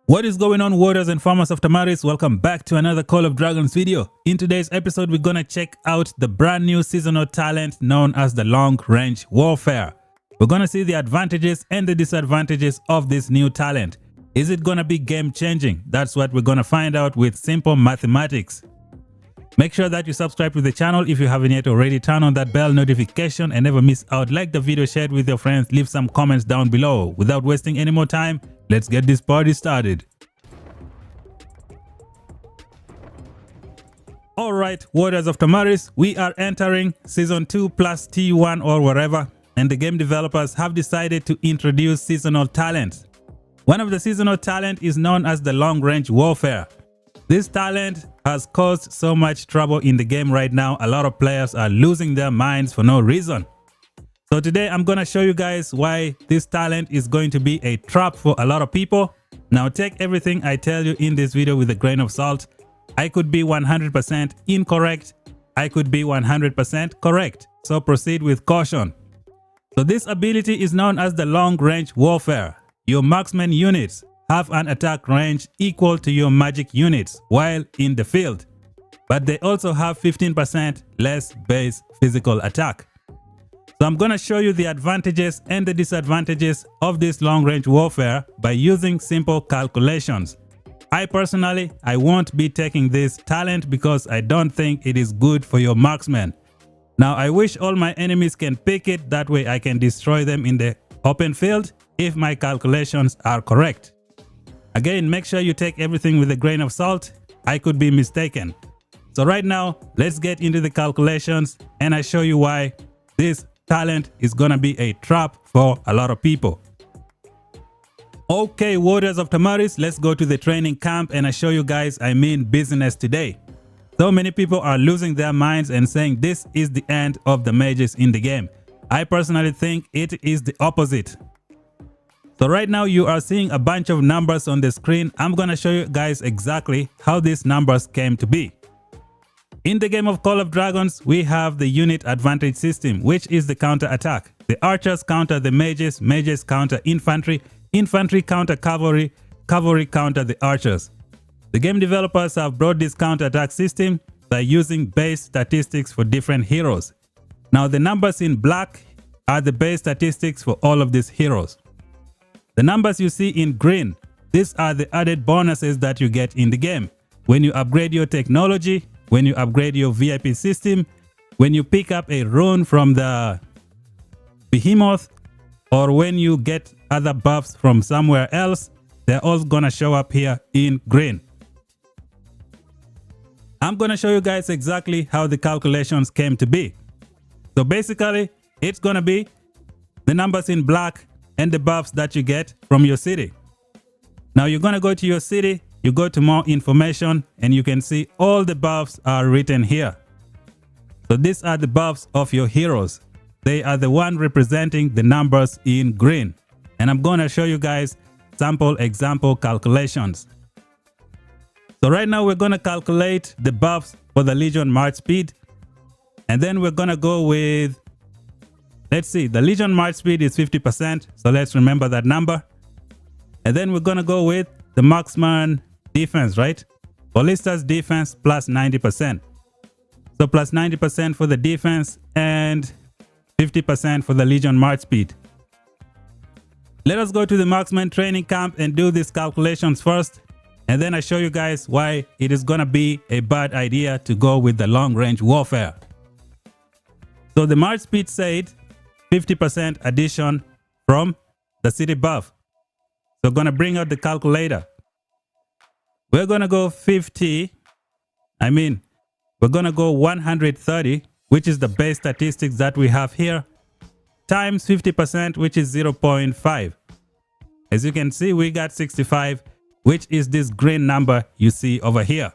What is going on, warriors and farmers of Tamaris? Welcome back to another Call of Dragons video. In today's episode, we're gonna check out the brand new seasonal talent known as the long range warfare. We're gonna see the advantages and the disadvantages of this new talent. Is it gonna be game changing? That's what we're gonna find out with simple mathematics. Make sure that you subscribe to the channel if you haven't yet already. Turn on that bell notification and never miss out. Like the video, share it with your friends, leave some comments down below. Without wasting any more time, let's get this party started. Alright, Warriors of Tamaris, we are entering Season 2 plus T1 or whatever, and the game developers have decided to introduce seasonal talents. One of the seasonal talent is known as the long range warfare. This talent has caused so much trouble in the game right now. A lot of players are losing their minds for no reason. So today I'm going to show you guys why this talent is going to be a trap for a lot of people. Now take everything I tell you in this video with a grain of salt. I could be 100% incorrect. I could be 100% correct. So proceed with caution. So this ability is known as the long range warfare. Your marksman units have an attack range equal to your magic units while in the field, but they also have 15% less base physical attack. So I'm going to show you the advantages and the disadvantages of this long range warfare by using simple calculations. I personally won't be taking this talent because I don't think it is good for your marksman. Now I wish all my enemies can pick it, that way I can destroy them in the open field if my calculations are correct. Again, make sure you take everything with a grain of salt. I could be mistaken. So right now, let's get into the calculations and I show you why this talent is gonna be a trap for a lot of people. Okay, Warriors of Tamaris, let's go to the training camp and I show you guys I mean business today. So many people are losing their minds and saying this is the end of the mages in the game. I personally think it is the opposite. So right now you are seeing a bunch of numbers on the screen. I'm gonna show you guys exactly how these numbers came to be. In the game of Call of Dragons, we have the unit advantage system, which is the counter attack. The archers counter the mages, mages counter infantry, infantry counter cavalry, cavalry counter the archers. The game developers have brought this counter attack system by using base statistics for different heroes. Now the numbers in black are the base statistics for all of these heroes. The numbers you see in green, these are the added bonuses that you get in the game. When you upgrade your technology, when you upgrade your VIP system, when you pick up a rune from the Behemoth, or when you get other buffs from somewhere else, they're all gonna show up here in green. I'm gonna show you guys exactly how the calculations came to be. So basically, it's gonna be the numbers in black and the buffs that you get from your city. Now you're gonna go to your city, you go to more information and you can see all the buffs are written here. So these are the buffs of your heroes. They are the one representing the numbers in green. And I'm gonna show you guys sample example calculations. So right now we're gonna calculate the buffs for the Legion March Speed. And then we're gonna go with, let's see, the Legion March Speed is 50%, so let's remember that number. And then we're gonna go with the Marksman defense, right? Ballista's defense plus 90%. So plus 90% for the defense and 50% for the Legion March Speed. Let us go to the Marksman training camp and do these calculations first. And then I show you guys why it is gonna be a bad idea to go with the long range warfare. So the March Speed said 50% addition from the city buff. So gonna bring out the calculator. We're gonna go we're gonna go 130, which is the base statistics that we have here, times 50%, which is 0.5. As you can see, we got 65, which is this green number you see over here.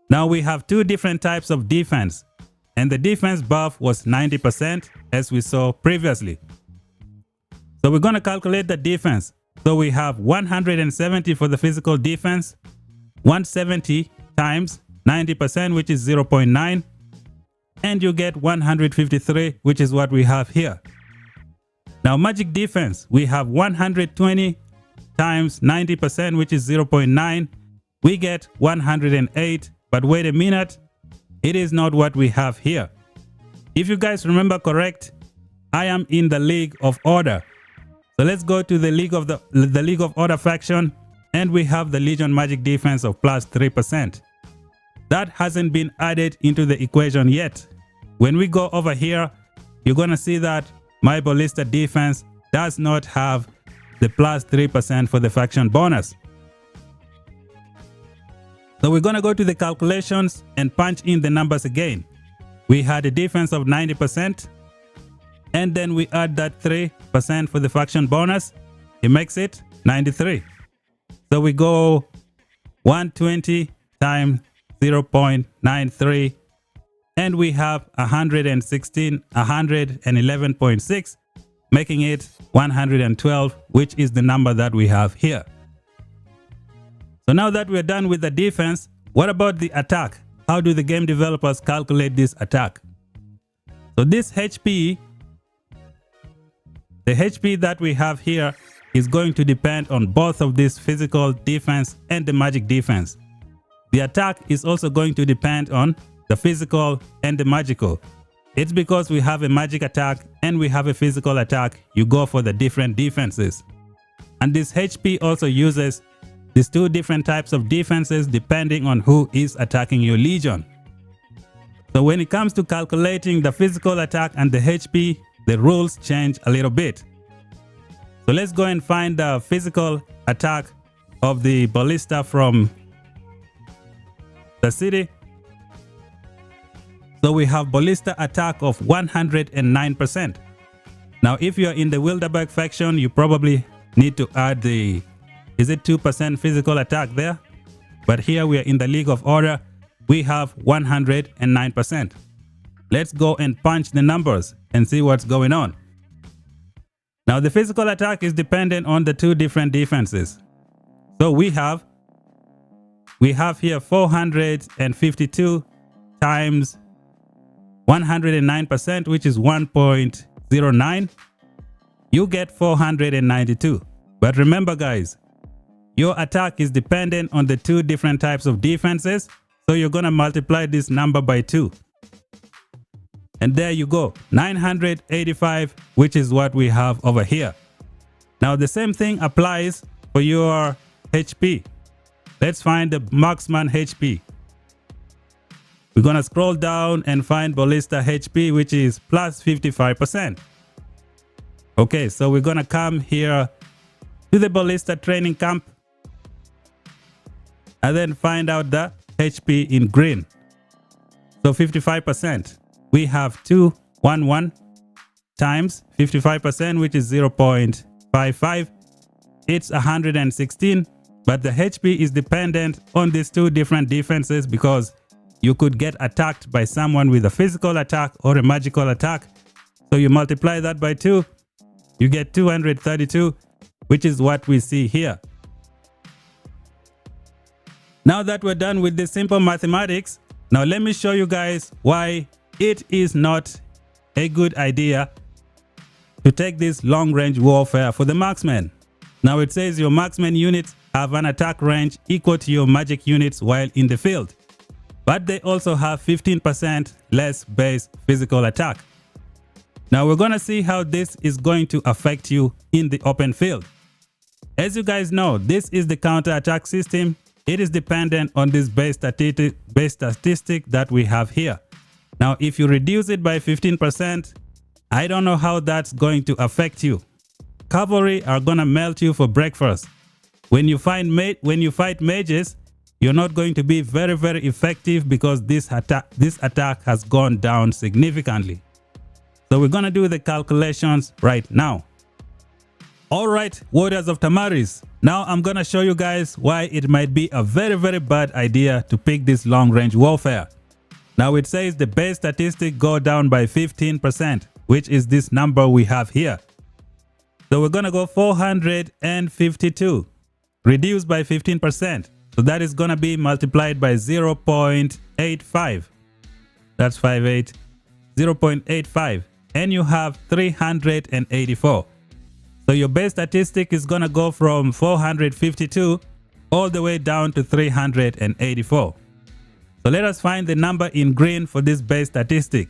Now we have two different types of defense, and the defense buff was 90%, as we saw previously. So we're going to calculate the defense. So we have 170 for the physical defense, 170 times 90%, which is 0.9, and you get 153, which is what we have here. Now magic defense, we have 120 times 90%, which is 0.9, we get 108. But wait a minute, it is not what we have here. If you guys remember correct, I am in the League of Order. So let's go to the League of Order faction, and we have the Legion magic defense of plus 3%. That hasn't been added into the equation yet. When we go over here, you're gonna see that my ballista defense does not have the plus 3% for the faction bonus. So we're gonna go to the calculations and punch in the numbers again. We had a defense of 90%, and then we add that 3% for the faction bonus. It makes it 93. So we go 120 times 0.93, and we have 111.6, making it 112, which is the number that we have here. So now that we're done with the defense, what about the attack? How do the game developers calculate this attack? So this HP, the HP that we have here is going to depend on both of this physical defense and the magic defense. The attack is also going to depend on the physical and the magical. It's because we have a magic attack and we have a physical attack, you go for the different defenses. And this HP also uses these two different types of defenses depending on who is attacking your legion. So when it comes to calculating the physical attack and the HP, the rules change a little bit. So let's go and find the physical attack of the ballista from the city. So we have ballista attack of 109%. Now if you're in the Wilderberg faction, you probably need to add the, is it 2% physical attack there? But here we are in the League of Order, we have 109%. Let's go and punch the numbers and see what's going on. Now the physical attack is dependent on the two different defenses. So we have here 452 times 109%, which is 1.09. You get 492. But remember guys, your attack is dependent on the two different types of defenses. So you're going to multiply this number by 2. And there you go, 985, which is what we have over here. Now the same thing applies for your HP. Let's find the marksman HP. We're going to scroll down and find ballista HP, which is plus 55%. Okay, so we're going to come here to the ballista training camp and then find out the HP in green. So 55%. We have 211 times 55%, which is 0.55. It's 116, but the HP is dependent on these two different defenses because you could get attacked by someone with a physical attack or a magical attack. So you multiply that by 2, you get 232, which is what we see here. Now that we're done with this simple mathematics, now let me show you guys why it is not a good idea to take this long range warfare for the marksman. Now it says your marksman units have an attack range equal to your magic units while in the field, but they also have 15% less base physical attack. Now we're going to see how this is going to affect you in the open field. As you guys know, this is the counter attack system. It is dependent on this base statistic that we have here. Now, if you reduce it by 15%, I don't know how that's going to affect you. Cavalry are gonna melt you for breakfast. When you fight mages, you're not going to be very effective because this attack has gone down significantly. So we're gonna do the calculations right now. All right, warriors of Tamaris. Now I'm gonna show you guys why it might be a very bad idea to pick this long range warfare. Now it says the base statistic go down by 15%, which is this number we have here. So we're gonna go 452, reduced by 15%. So that is gonna be multiplied by 0.85. That's 58, 0.85. And you have 384. So your base statistic is gonna go from 452 all the way down to 384. So let us find the number in green for this base statistic.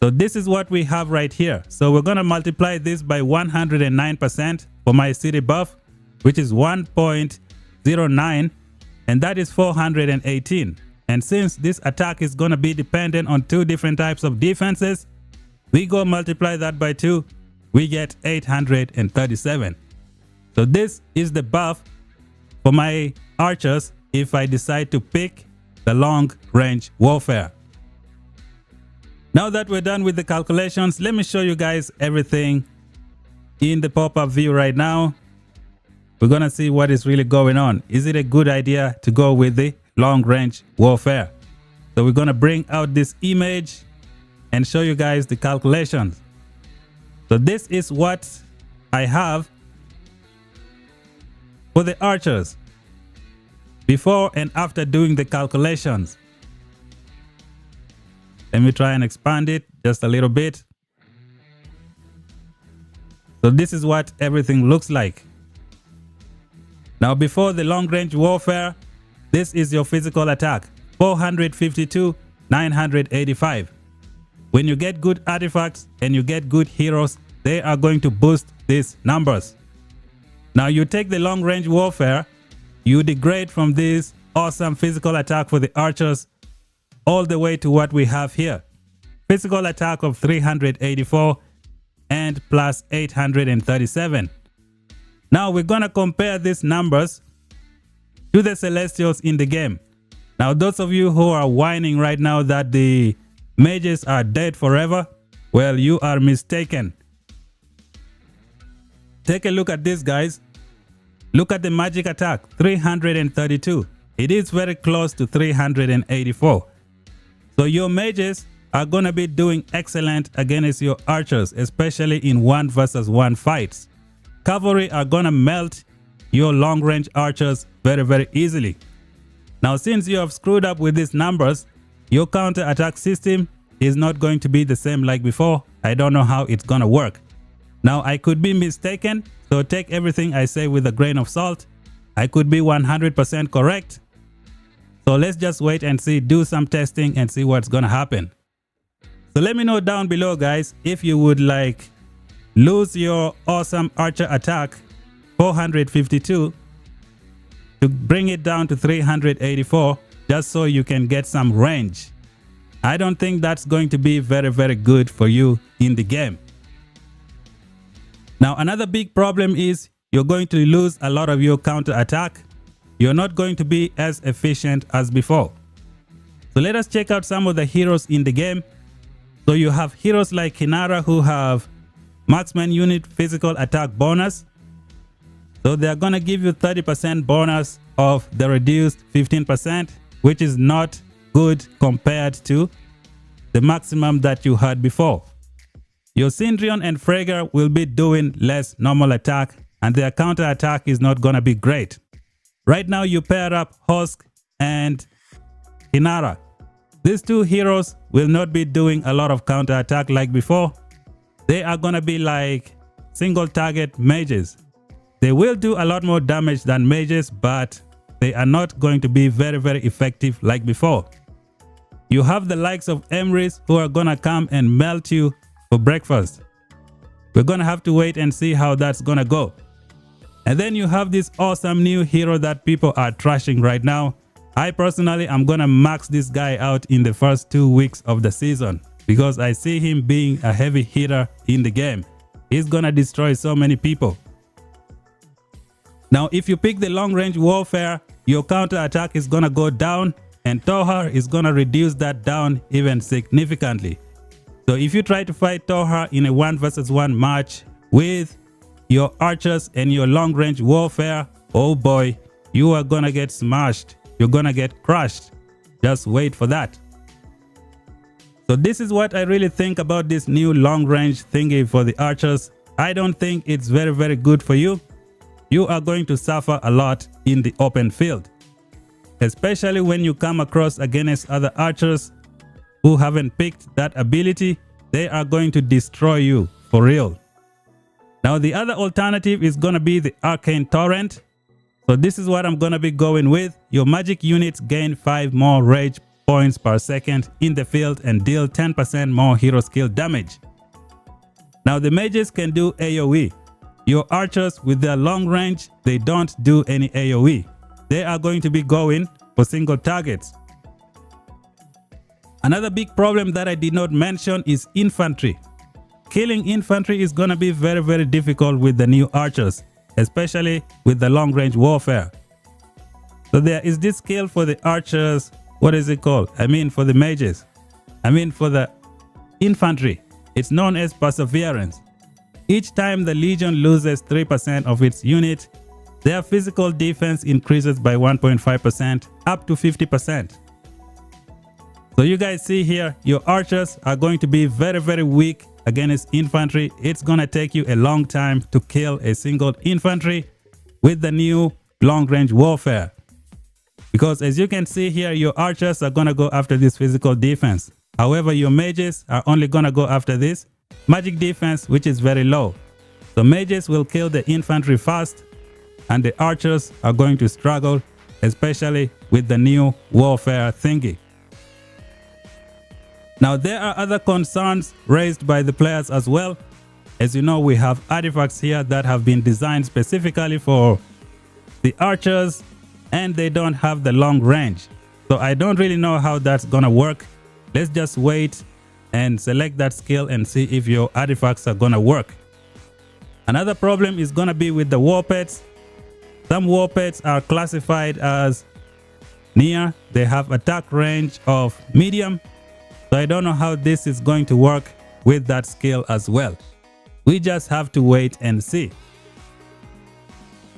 So this is what we have right here. So we're gonna multiply this by 109% for my city buff, which is 1.09, and that is 418. And since this attack is gonna be dependent on two different types of defenses, we go multiply that by 2, we get 837. So this is the buff for my archers if I decide to pick the long range warfare. Now that we're done with the calculations, let me show you guys everything in the pop-up view right now. We're gonna see what is really going on. Is it a good idea to go with the long range warfare? So we're gonna bring out this image and show you guys the calculations. So this is what I have for the archers before and after doing the calculations. Let me try and expand it just a little bit. So this is what everything looks like. Now before the long range warfare, this is your physical attack, 452, 985. When you get good artifacts and you get good heroes, they are going to boost these numbers. Now you take the long range warfare, you degrade from this awesome physical attack for the archers all the way to what we have here. Physical attack of 384 and plus 837. Now we're gonna compare these numbers to the Celestials in the game. Now those of you who are whining right now that the mages are dead forever, well, you are mistaken. Take a look at this, guys. Look at the magic attack, 332. It is very close to 384. So your mages are going to be doing excellent against your archers, especially in 1 versus 1 fights. Cavalry are going to melt your long range archers very, very easily. Now, since you have screwed up with these numbers, your counter attack system is not going to be the same like before. I don't know how it's going to work. Now, I could be mistaken, so take everything I say with a grain of salt. I could be 100% correct. So let's just wait and see, do some testing and see what's going to happen. So let me know down below, guys, if you would like lose your awesome archer attack, 452, to bring it down to 384, just so you can get some range. I don't think that's going to be very, very good for you in the game. Now, another big problem is you're going to lose a lot of your counter attack. You're not going to be as efficient as before. So let us check out some of the heroes in the game. So you have heroes like Kinara who have marksman unit physical attack bonus. So they're going to give you 30% bonus of the reduced 15%, which is not good compared to the maximum that you had before. Your Syndrion and Freyr will be doing less normal attack, and their counter attack is not going to be great. Right now you pair up Hosk and Kinara. These two heroes will not be doing a lot of counter attack like before. They are going to be like single target mages. They will do a lot more damage than mages, but they are not going to be very, very effective like before. You have the likes of Emrys who are going to come and melt you for breakfast. We're going to have to wait and see how that's going to go. And then you have this awesome new hero that people are trashing right now. I personally am going to max this guy out in the first 2 weeks of the season because I see him being a heavy hitter in the game. He's going to destroy so many people. Now, if you pick the long range warfare, your counter attack is going to go down, and Tohar is going to reduce that down even significantly. So if you try to fight Tohar in a 1 versus 1 match with your archers and your long range warfare, oh boy, you are going to get smashed. You're going to get crushed. Just wait for that. So this is what I really think about this new long range thingy for the archers. I don't think it's very, very good for you. You are going to suffer a lot in the open field, especially when you come across against other archers who haven't picked that ability. They are going to destroy you for real. Now the other alternative is gonna be the Arcane Torrent. So this is what I'm gonna be going with. Your magic units gain 5 more rage points per second in the field and deal 10% more hero skill damage. Now the mages can do AoE. Your archers with their long range, they don't do any AoE. They are going to be going for single targets. Another big problem that I did not mention is infantry. Killing infantry is gonna be very difficult with the new archers, especially with the long range warfare. So there is this skill for the archers. What is it called? I mean for the mages. I mean for the infantry. It's known as perseverance. Each time the legion loses 3% of its unit, their physical defense increases by 1.5% up to 50%. So you guys see here, your archers are going to be very weak against infantry. It's gonna take you a long time to kill a single infantry with the new long range warfare. Because as you can see here, your archers are gonna go after this physical defense. However, your mages are only gonna go after this magic defense, which is very low. So mages will kill the infantry fast, and the archers are going to struggle, especially with the new warfare thingy. Now there are other concerns raised by the players as well. As you know, we have artifacts here that have been designed specifically for the archers, and they don't have the long range. So I don't really know how that's gonna work. Let's just wait and select that skill and see if your artifacts are gonna work. Another problem is gonna be with the WARPETS. Some WARPETS are classified as near. They have attack range of medium. So I don't know how this is going to work with that skill as well. We just have to wait and see.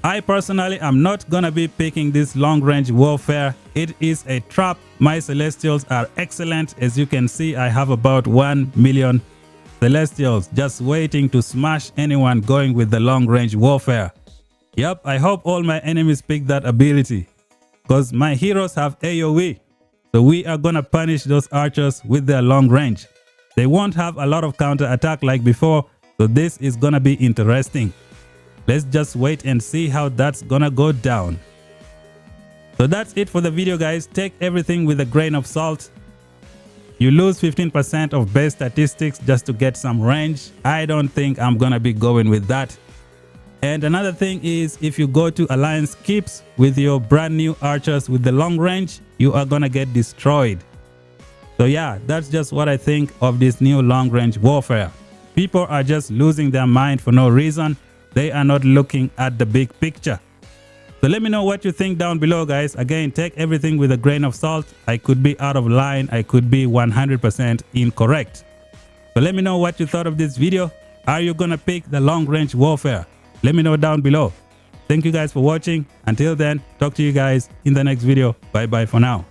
I personally am not gonna be picking this long range warfare. It is a trap. My celestials are excellent. As you can see, I have about 1 million celestials just waiting to smash anyone going with the long range warfare. Yep, I hope all my enemies pick that ability, because my heroes have AoE. So we are gonna punish those archers with their long range. They won't have a lot of counter attack like before, so this is gonna be interesting. Let's just wait and see how that's gonna go down. So that's it for the video, guys. Take everything with a grain of salt. You lose 15% of base statistics just to get some range. I don't think I'm gonna be going with that. And another thing is, if you go to Alliance Keeps with your brand new archers with the long range, you are gonna get destroyed. So yeah, that's just what I think of this new long range warfare. People are just losing their mind for no reason. They are not looking at the big picture. So let me know what you think down below, guys. Again, take everything with a grain of salt. I could be out of line. I could be 100% incorrect. So let me know what you thought of this video. Are you gonna pick the long range warfare? Let me know down below. Thank you guys for watching. Until then, talk to you guys in the next video. Bye bye for now.